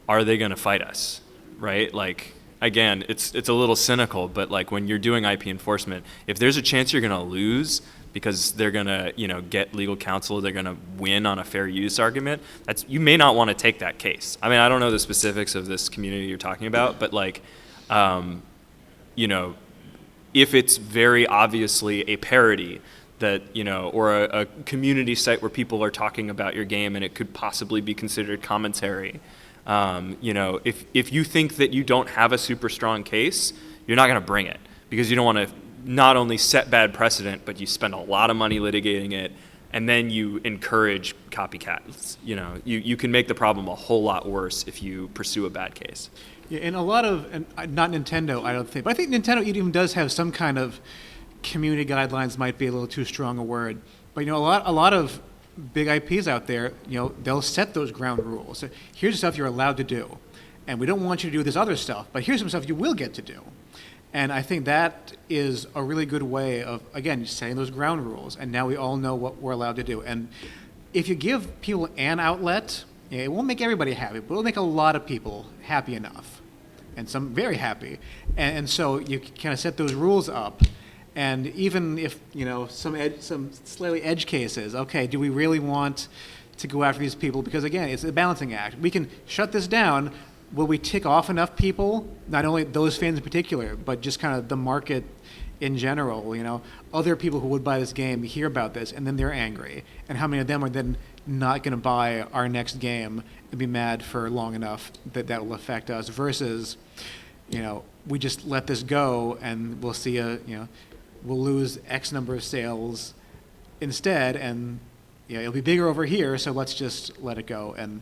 are they going to fight us, right? Like, again, it's a little cynical, but like when you're doing IP enforcement, if there's a chance you're going to lose because they're going to, get legal counsel, they're going to win on a fair use argument, you may not want to take that case. I mean, I don't know the specifics of this community you're talking about, but like, if it's very obviously a parody that, or a community site where people are talking about your game and it could possibly be considered commentary, if you think that you don't have a super strong case, you're not going to bring it because you don't want to not only set bad precedent, but you spend a lot of money litigating it, and then you encourage copycats. You can make the problem a whole lot worse if you pursue a bad case. Yeah, and a lot of, and not Nintendo, I don't think, but I think Nintendo even does have some kind of community guidelines. Might be a little too strong a word, but a lot of big IPs out there, they'll set those ground rules. So here's the stuff you're allowed to do, and we don't want you to do this other stuff, but here's some stuff you will get to do. And I think that is a really good way of, again, setting those ground rules, and now we all know what we're allowed to do. And if you give people an outlet, it won't make everybody happy, but it'll make a lot of people happy enough, and some very happy. And so you kind of set those rules up, and even if, some slightly edge cases, okay, do we really want to go after these people? Because again, it's a balancing act. We can shut this down. Will we tick off enough people, not only those fans in particular, but just kind of the market in general? Other people who would buy this game hear about this, and then they're angry. And how many of them are then not going to buy our next game and be mad for long enough that will affect us, versus, we just let this go and we'll see we'll lose X number of sales instead, and it'll be bigger over here, so let's just let it go. And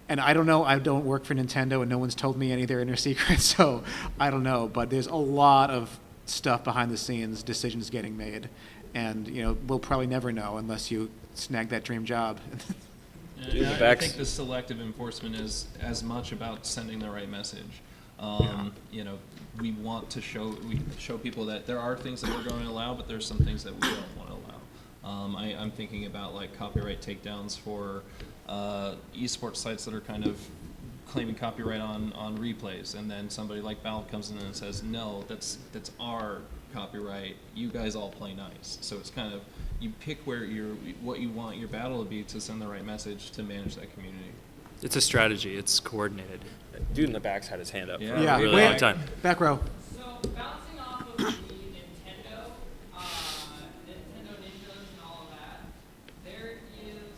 I don't know, I don't work for Nintendo, and no one's told me any of their inner secrets, so I don't know. But there's a lot of stuff behind the scenes, decisions getting made. And, we'll probably never know unless you snag that dream job. I think the selective enforcement is as much about sending the right message. We want to show people that there are things that we're going to allow, but there's some things that we don't want to allow. I'm thinking about like copyright takedowns for esports sites that are kind of claiming copyright on replays, and then somebody like Valve comes in and says, no, that's our copyright. You guys all play nice. So it's kind of, you pick what you want your battle to be to send the right message to manage that community. It's a strategy. It's coordinated. Dude in the back's had his hand up for a Yeah, really long time. Back row. So bouncing off of the Nintendo, Nintendo Ninjas and all of that, there is,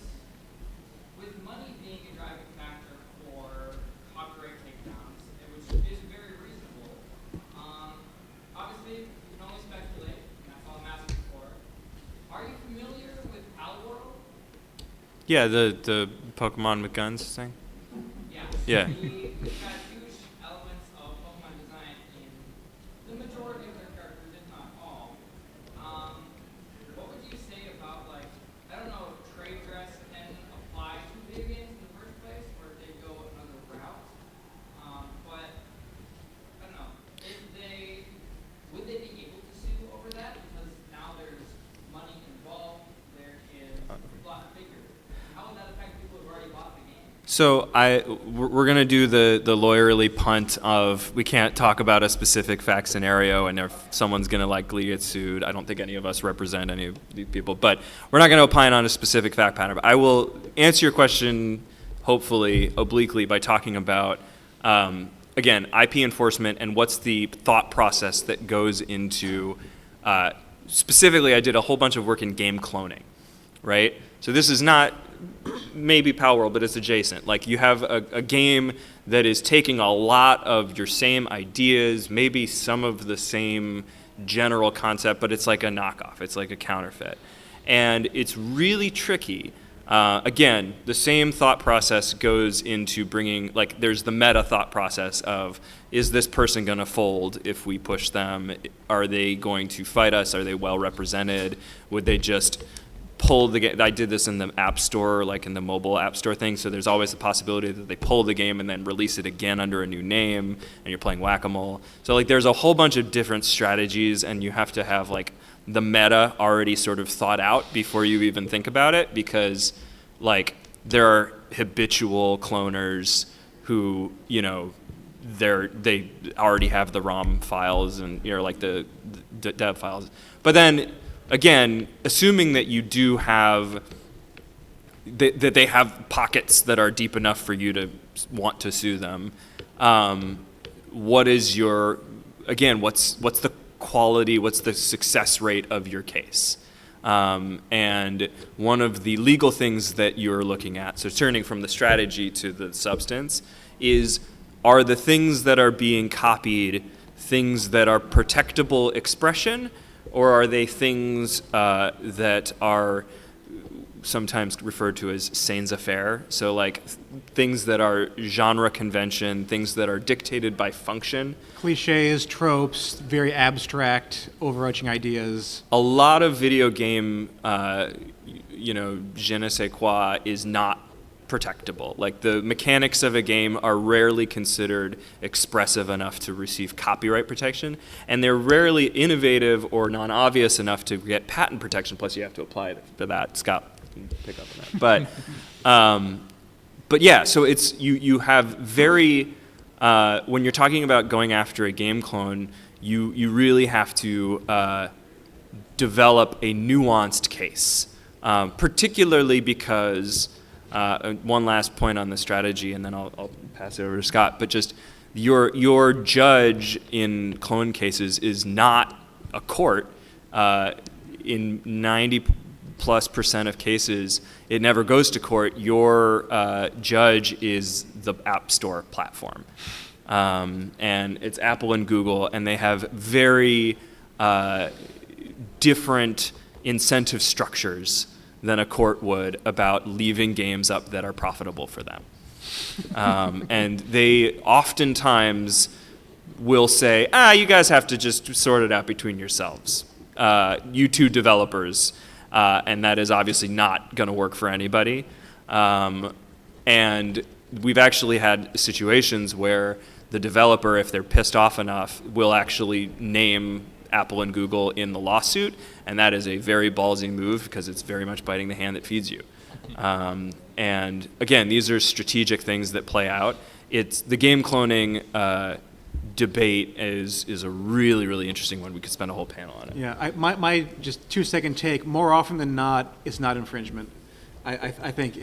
with money being a driving factor for copyright takedowns, which is very reasonable. Obviously, you can only speculate, and that's all I'm asking for. Are you familiar with Palworld? Yeah, the Pokemon with guns thing. Yeah. We've got huge elements of Pokemon design in the majority of their characters, if not all. What would you say about, like, I don't know if trade dress can apply to video games in the first place, or if they go another route. But I don't know. Would they be able to sue over that? Because now there's money involved. There is a lot figures. How would that affect people who've already bought the game? So we're going to do the lawyerly punt of, we can't talk about a specific fact scenario, and if someone's going to likely get sued, I don't think any of us represent any of these people, but we're not going to opine on a specific fact pattern. But I will answer your question, hopefully, obliquely, by talking about, again, IP enforcement and what's the thought process that goes into, specifically, I did a whole bunch of work in game cloning, right? So this is not maybe Palworld, but it's adjacent. Like, you have a game that is taking a lot of your same ideas, maybe some of the same general concept, but it's like a knockoff. It's like a counterfeit. And it's really tricky. Again, the same thought process goes into bringing, like, there's the meta thought process of, is this person going to fold if we push them? Are they going to fight us? Are they well represented? Would they just pull the game? I did this in the app store, like in the mobile app store thing, so there's always the possibility that they pull the game and then release it again under a new name, and you're playing whack-a-mole. So like there's a whole bunch of different strategies, and you have to have like the meta already sort of thought out before you even think about it, because like there are habitual cloners who, they already have the ROM files and like the dev files. But then again, assuming that you do have, that they have pockets that are deep enough for you to want to sue them, what is your, again, what's the quality, what's the success rate of your case? And one of the legal things that you're looking at, so turning from the strategy to the substance, is, are the things that are being copied things that are protectable expression, or are they things that are sometimes referred to as sains-faire? So like things that are genre convention, things that are dictated by function. Cliches, tropes, very abstract, overarching ideas. A lot of video game, je ne sais quoi is not protectable. Like, the mechanics of a game are rarely considered expressive enough to receive copyright protection, and they're rarely innovative or non-obvious enough to get patent protection. Plus, you have to apply for that. Scott can pick up on that. But yeah, so it's you have very when you're talking about going after a game clone, you really have to develop a nuanced case, particularly because. One last point on the strategy, and then I'll pass it over to Scott. But just your judge in clone cases is not a court. In 90+% of cases, it never goes to court. Your judge is the App Store platform, and it's Apple and Google, and they have very different incentive structures than a court would about leaving games up that are profitable for them. And they oftentimes will say, you guys have to just sort it out between yourselves, you two developers, and that is obviously not going to work for anybody. And we've actually had situations where the developer, if they're pissed off enough, will actually name Apple and Google in the lawsuit, and that is a very ballsy move because it's very much biting the hand that feeds you. And again, these are strategic things that play out. It's the game cloning debate is a really, really interesting one. We could spend a whole panel on it. Yeah, my just 2-second take. More often than not, it's not infringement. I think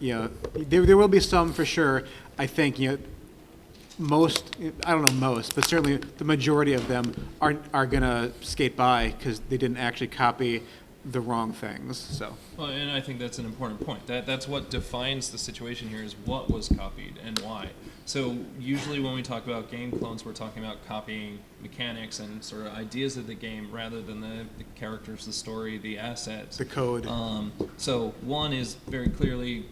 there will be some for sure. I think most, I don't know most, but certainly the majority of them are going to skate by because they didn't actually copy the wrong things. So. Well, and I think that's an important point. That's what defines the situation here is what was copied and why. So usually when we talk about game clones, we're talking about copying mechanics and sort of ideas of the game rather than the characters, the story, the assets. The code. So one is very clearly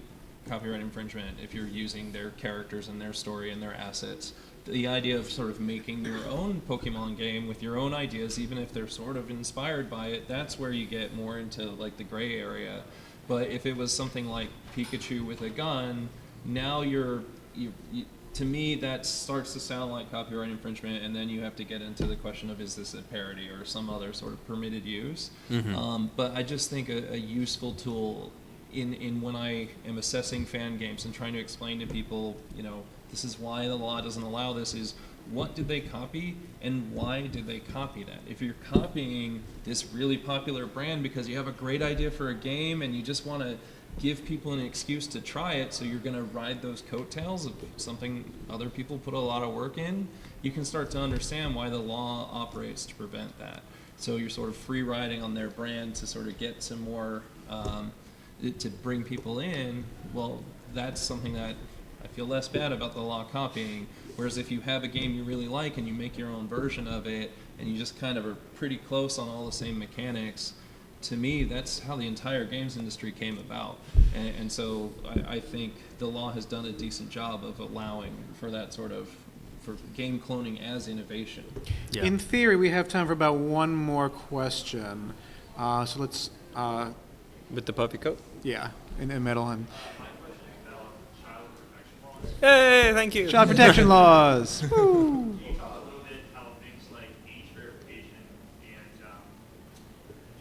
copyright infringement if you're using their characters and their story and their assets. The idea of sort of making your own Pokemon game with your own ideas, even if they're sort of inspired by it, that's where you get more into like the gray area. But if it was something like Pikachu with a gun, now to me that starts to sound like copyright infringement, and then you have to get into the question of is this a parody or some other sort of permitted use. Mm-hmm. But I just think a useful tool in when I am assessing fan games and trying to explain to people, this is why the law doesn't allow this, is what did they copy and why did they copy that? If you're copying this really popular brand because you have a great idea for a game and you just want to give people an excuse to try it, so you're going to ride those coattails of something other people put a lot of work in, you can start to understand why the law operates to prevent that. So you're sort of free riding on their brand to sort of get some more to bring people in. Well, that's something that I feel less bad about the law copying. Whereas if you have a game you really like and you make your own version of it and you just kind of are pretty close on all the same mechanics, to me that's how the entire games industry came about. And so I think the law has done a decent job of allowing for that sort of, for game cloning as innovation. Yeah. In theory, we have time for about one more question. So let's... With the puppy coat? Yeah, in the middle. And hey, thank you. child protection laws. Woo. Can you talk a little bit how things like age verification and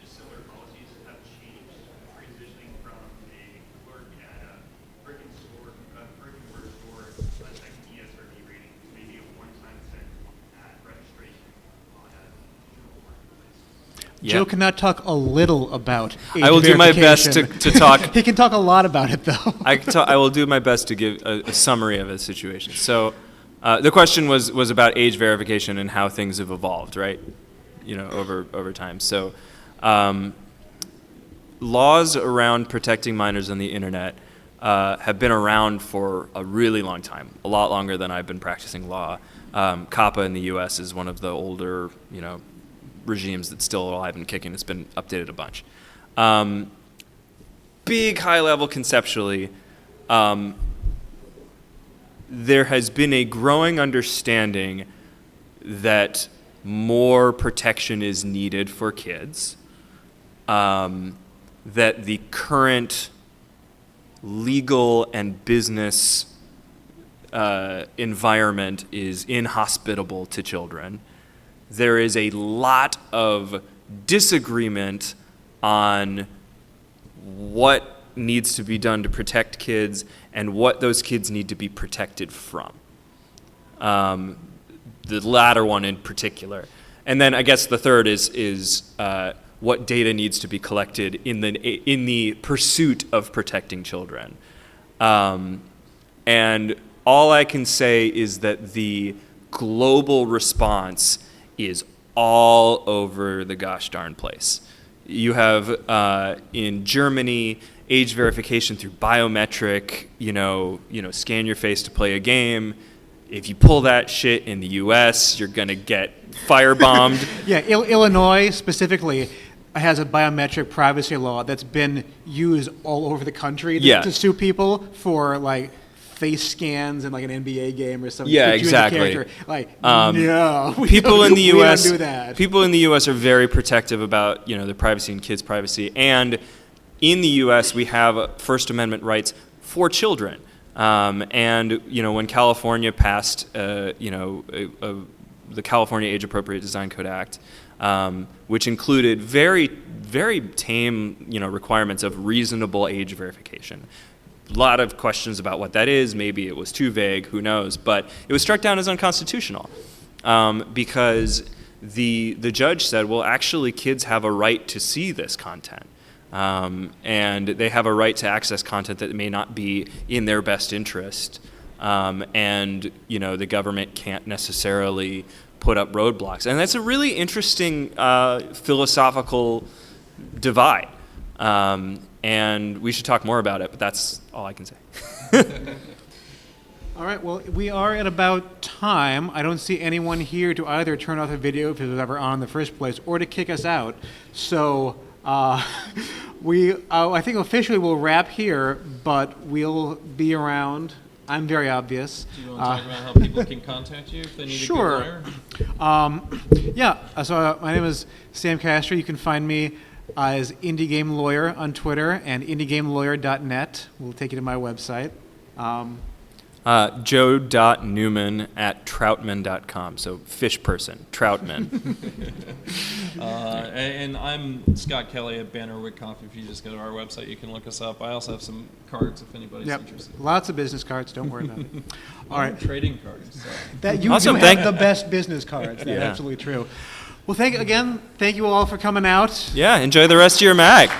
just similar policies have changed, transitioning from a clerk at a brick and mortar store, like an ESRB rating, to maybe a one-time send at registration on a digital marketplace? Yeah. Joe cannot talk a little about age I will do my best verification. to talk. He can talk a lot about it, though. I will do my best to give a summary of a situation. So the question was about age verification and how things have evolved, right? Over time. So laws around protecting minors on the internet have been around for a really long time, a lot longer than I've been practicing law. COPPA in the U.S. is one of the older, regimes that's still alive and kicking. It's been updated a bunch. Big high level conceptually, there has been a growing understanding that more protection is needed for kids. that the current legal and business environment is inhospitable to children. There is a lot of disagreement on what needs to be done to protect kids and what those kids need to be protected from. The latter one in particular. And then I guess the third is what data needs to be collected in the pursuit of protecting children. And all I can say is that the global response is all over the gosh darn place. You have in Germany age verification through biometric, scan your face to play a game. If you pull that shit in the U.S., you're gonna get firebombed. Yeah, Illinois specifically has a biometric privacy law that's been used all over the country to sue people for like face scans in like an NBA game or something. Yeah, exactly. No, people in the U.S. We don't do that. People in the U.S. are very protective about their privacy and kids' privacy, and in the U.S. we have First Amendment rights for children. And when California passed, the California Age Appropriate Design Code Act, which included very, very tame, requirements of reasonable age verification. A lot of questions about what that is. Maybe it was too vague. Who knows? But it was struck down as unconstitutional because the judge said, well, actually, kids have a right to see this content. And they have a right to access content that may not be in their best interest. And the government can't necessarily put up roadblocks. And that's a really interesting philosophical divide. And we should talk more about it, but that's all I can say. All right, well, we are at about time. I don't see anyone here to either turn off the video if it was ever on in the first place or to kick us out. So I think officially we'll wrap here, but we'll be around. I'm very obvious. Do you want to talk about how people can contact you if they need a good lawyer? So my name is Sam Castree. You can find me as Indie Game Lawyer on Twitter and indiegamelawyer.net. We'll take you to my website. Joe.Newman@troutman.com. So fish person, Troutman. And I'm Scott Kelly at Banner Wick Coffee. If you just go to our website, you can look us up. I also have some cards if anybody's interested. Lots of business cards. Don't worry about it. All right. Trading cards. So. That you Also, do have the best business cards. That's absolutely true. Well, thank you all for coming out. Yeah, enjoy the rest of your mag.